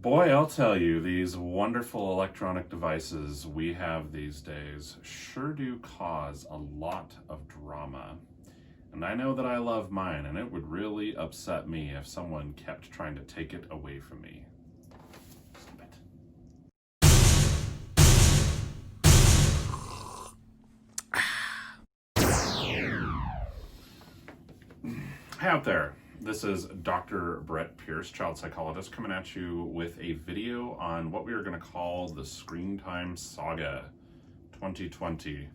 Boy, I'll tell you, these wonderful electronic devices we have these days sure do cause a lot of drama. And I know that I love mine, and it would really upset me if someone kept trying to take it away from me. Stop it. Hey out there. This is Dr. Brett Pearce, child psychologist, coming at you with a video on what we are going to call the Screen Time Saga 2020.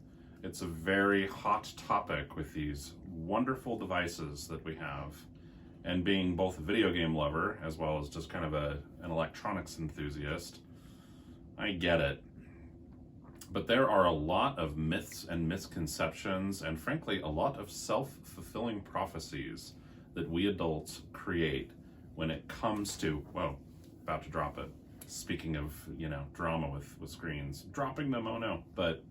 It's a very hot topic with these wonderful devices that we have. And being both a video game lover as well as just kind of an electronics enthusiast, I get it. But there are a lot of myths and misconceptions, and frankly, a lot of self-fulfilling prophecies that we adults create when it comes to, whoa, about to drop it. Speaking of, drama with screens, dropping them, oh no. But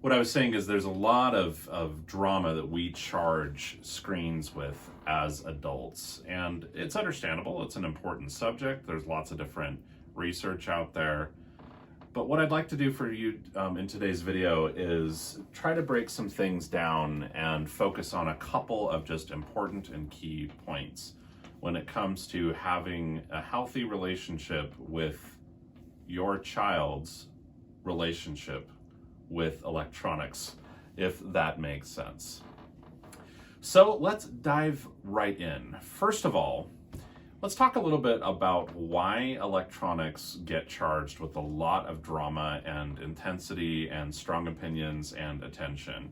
what I was saying is there's a lot of drama that we charge screens with as adults. And it's understandable, it's an important subject. There's lots of different research out there. But what I'd like to do for you in today's video is try to break some things down and focus on a couple of just important and key points when it comes to having a healthy relationship with your child's relationship with electronics, if that makes sense. So let's dive right in. First of all, let's talk a little bit about why electronics get charged with a lot of drama and intensity and strong opinions and attention.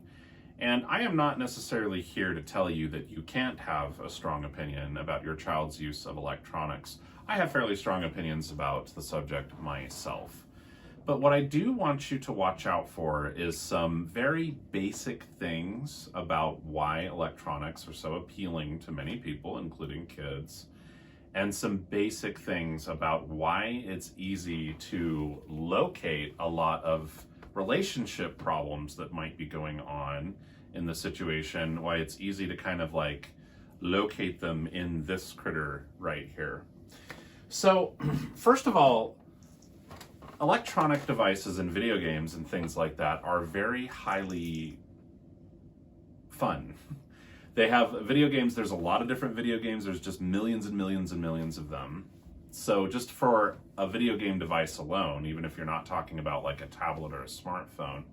And I am not necessarily here to tell you that you can't have a strong opinion about your child's use of electronics. I have fairly strong opinions about the subject myself. But what I do want you to watch out for is some very basic things about why electronics are so appealing to many people, including kids. And some basic things about why it's easy to locate a lot of relationship problems that might be going on in the situation, why it's easy to kind of like locate them in this critter right here. So, first of all, electronic devices and video games and things like that are very highly fun. They have video games, there's a lot of different video games, there's just millions and millions and millions of them. So just for a video game device alone, even if you're not talking about like a tablet or a smartphone,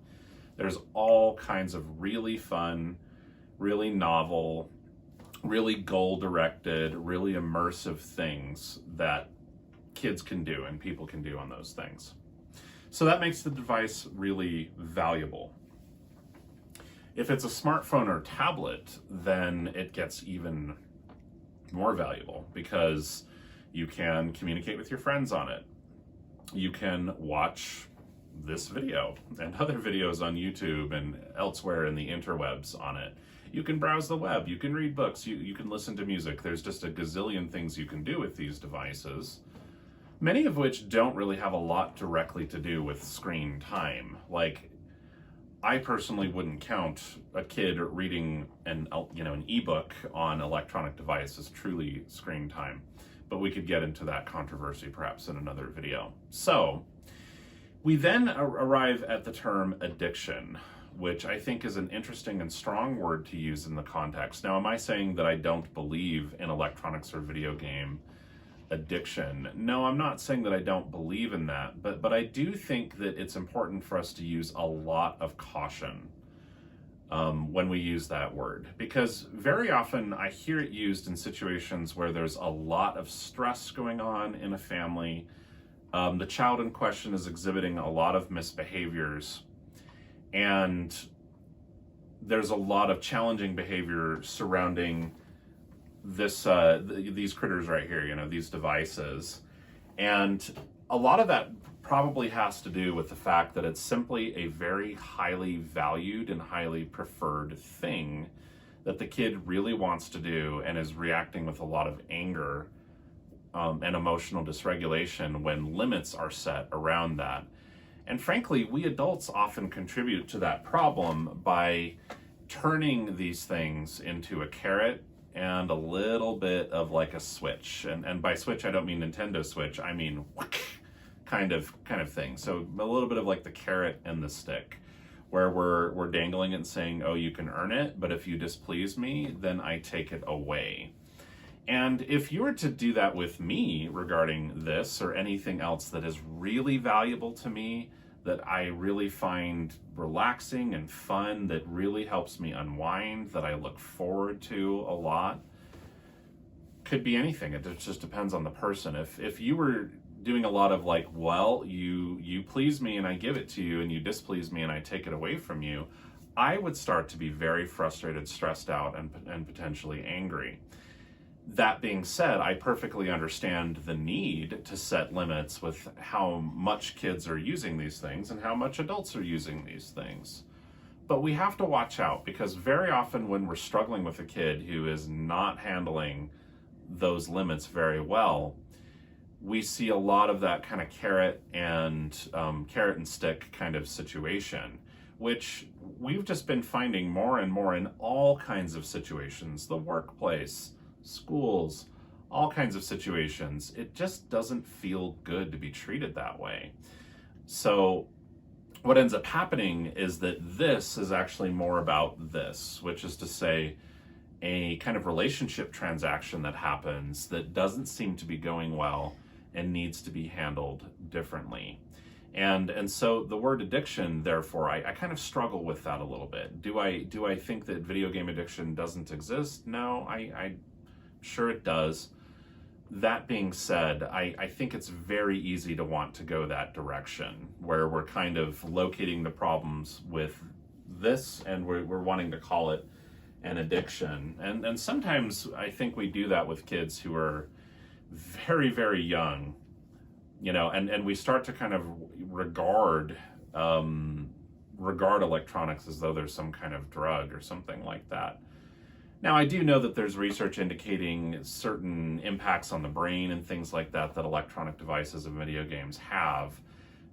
there's all kinds of really fun, really novel, really goal-directed, really immersive things that kids can do and people can do on those things. So that makes the device really valuable. If it's a smartphone or tablet, then it gets even more valuable because you can communicate with your friends on it. You can watch this video and other videos on YouTube and elsewhere in the interwebs on it. You can browse the web, you can read books, you can listen to music. There's just a gazillion things you can do with these devices, many of which don't really have a lot directly to do with screen time. Like, I personally wouldn't count a kid reading an ebook on electronic device as truly screen time, but we could get into that controversy perhaps in another video. So we then arrive at the term addiction, which I think is an interesting and strong word to use in the context. Now, am I saying that I don't believe in electronics or video game addiction? No, I'm not saying that I don't believe in that, but I do think that it's important for us to use a lot of caution when we use that word, because very often I hear it used in situations where there's a lot of stress going on in a family. The child in question is exhibiting a lot of misbehaviors, and there's a lot of challenging behavior surrounding these critters right here, these devices. And a lot of that probably has to do with the fact that it's simply a very highly valued and highly preferred thing that the kid really wants to do and is reacting with a lot of anger and emotional dysregulation when limits are set around that. And frankly, we adults often contribute to that problem by turning these things into a carrot and a little bit of like a switch. And by switch, I don't mean Nintendo Switch, I mean kind of thing. So a little bit of like the carrot and the stick, where we're dangling it and saying, oh, you can earn it, but if you displease me, then I take it away. And if you were to do that with me regarding this or anything else that is really valuable to me, that I really find relaxing and fun, that really helps me unwind, that I look forward to a lot, could be anything. It just depends on the person. If you were doing a lot of like, well, you please me and I give it to you, and you displease me and I take it away from you, I would start to be very frustrated, stressed out, and potentially angry. That being said, I perfectly understand the need to set limits with how much kids are using these things and how much adults are using these things. But we have to watch out, because very often when we're struggling with a kid who is not handling those limits very well, we see a lot of that kind of carrot and stick kind of situation, which we've just been finding more and more in all kinds of situations, the workplace, schools, all kinds of situations. It just doesn't feel good to be treated that way. So what ends up happening is that this is actually more about this, which is to say a kind of relationship transaction that happens that doesn't seem to be going well and needs to be handled differently. And so the word addiction, therefore, I kind of struggle with that a little bit. Do I think that video game addiction doesn't exist? No, I'm sure it does. That being said, I think it's very easy to want to go that direction, where we're kind of locating the problems with this and we're wanting to call it an addiction. And sometimes I think we do that with kids who are very, very young, and we start to kind of regard electronics as though there's some kind of drug or something like that. Now, I do know that there's research indicating certain impacts on the brain and things like that electronic devices and video games have.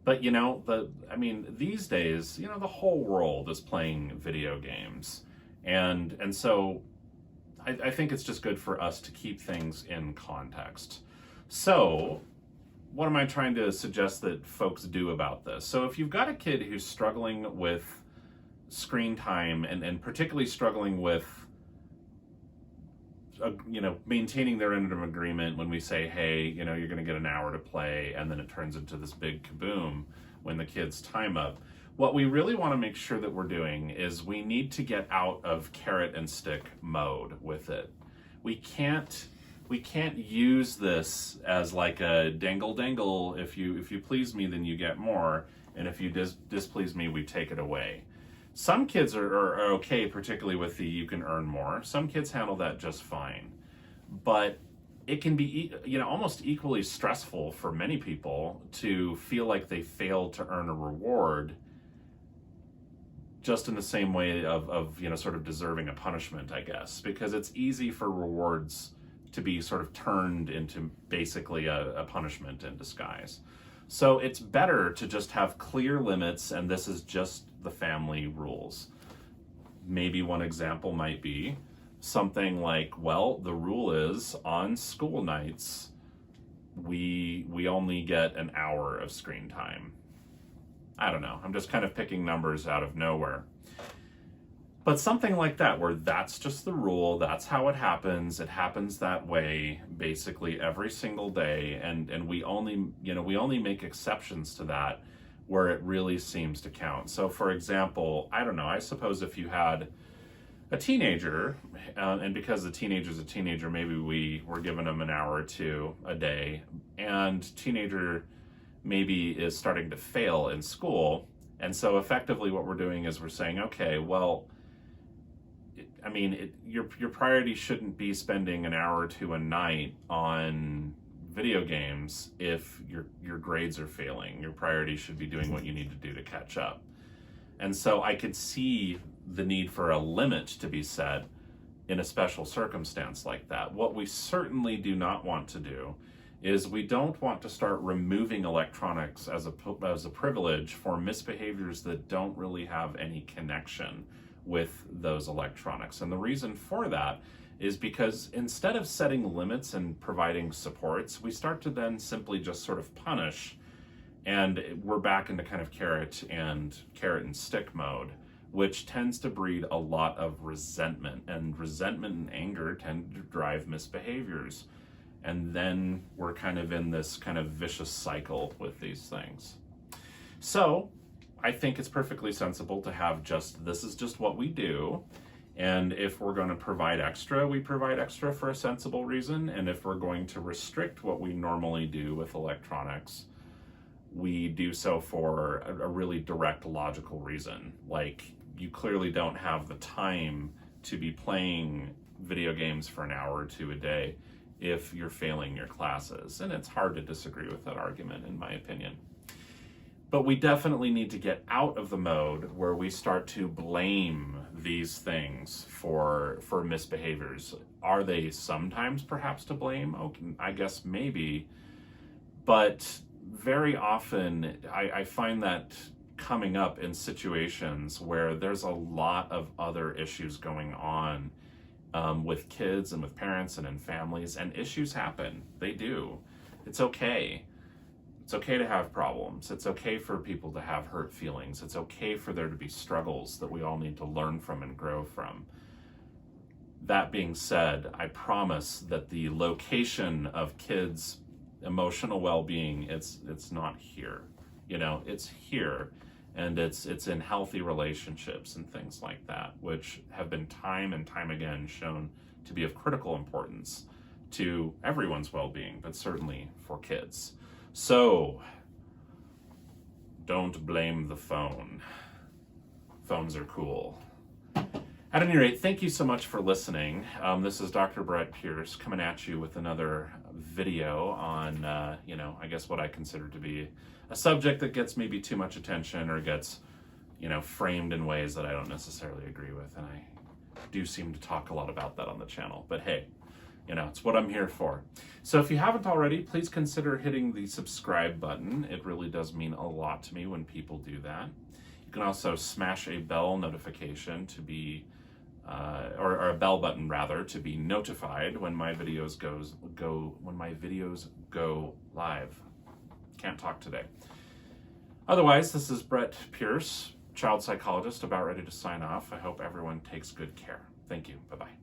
But, these days, the whole world is playing video games. And so I think it's just good for us to keep things in context. So what am I trying to suggest that folks do about this? So if you've got a kid who's struggling with screen time and particularly struggling with maintaining their end of agreement when we say, hey, you're going to get an hour to play, and then it turns into this big kaboom when the kid's time up. What we really want to make sure that we're doing is we need to get out of carrot and stick mode with it. We can't use this as like a dangle. If you please me, then you get more, and if you displease me, we take it away. Some kids are okay, particularly with the you can earn more. Some kids handle that just fine. But it can be almost equally stressful for many people to feel like they failed to earn a reward, just in the same way of sort of deserving a punishment, I guess, because it's easy for rewards to be sort of turned into basically a punishment in disguise. So it's better to just have clear limits, and this is just the family rules. Maybe one example might be something like, well, the rule is on school nights, we only get an hour of screen time. I don't know, I'm just kind of picking numbers out of nowhere. But something like that, where that's just the rule, that's how it happens that way basically every single day, and we only make exceptions to that where it really seems to count. So for example, I don't know, I suppose if you had a teenager, and because the teenager's a teenager, maybe we were giving them an hour or two a day, and teenager maybe is starting to fail in school, and so effectively what we're doing is we're saying, okay, well, your priority shouldn't be spending an hour or two a night on video games if your grades are failing. Your priority should be doing what you need to do to catch up. And so I could see the need for a limit to be set in a special circumstance like that. What we certainly do not want to do is we don't want to start removing electronics as a privilege for misbehaviors that don't really have any connection with those electronics. And the reason for that is because instead of setting limits and providing supports, we start to then simply just sort of punish, and we're back into kind of carrot and stick mode, which tends to breed a lot of resentment, and resentment and anger tend to drive misbehaviors. And then we're kind of in this kind of vicious cycle with these things. So I think it's perfectly sensible to have this is just what we do. And if we're going to provide extra, we provide extra for a sensible reason. And if we're going to restrict what we normally do with electronics, we do so for a really direct, logical reason. Like, you clearly don't have the time to be playing video games for an hour or two a day if you're failing your classes. And it's hard to disagree with that argument, in my opinion. But we definitely need to get out of the mode where we start to blame these things for misbehaviors. Are they sometimes perhaps to blame? Okay, I guess maybe. But very often I find that coming up in situations where there's a lot of other issues going on with kids and with parents and in families, and issues happen. They do. It's okay. It's okay to have problems. It's okay for people to have hurt feelings. It's okay for there to be struggles that we all need to learn from and grow from. That being said, I promise that the location of kids' emotional well-being, it's not here. It's here. And it's in healthy relationships and things like that, which have been time and time again shown to be of critical importance to everyone's well-being, but certainly for kids. So, don't blame the phone. Phones are cool. At any rate, thank you so much for listening. This is Dr. Brett Pearce coming at you with another video on, I guess what I consider to be a subject that gets maybe too much attention or gets, framed in ways that I don't necessarily agree with. And I do seem to talk a lot about that on the channel. But hey, it's what I'm here for. So if you haven't already, please consider hitting the subscribe button. It really does mean a lot to me when people do that. You can also smash a bell notification to be, or a bell button rather, to be notified when my videos go live. Can't talk today. Otherwise, this is Brett Pearce, child psychologist, about ready to sign off. I hope everyone takes good care. Thank you. Bye-bye.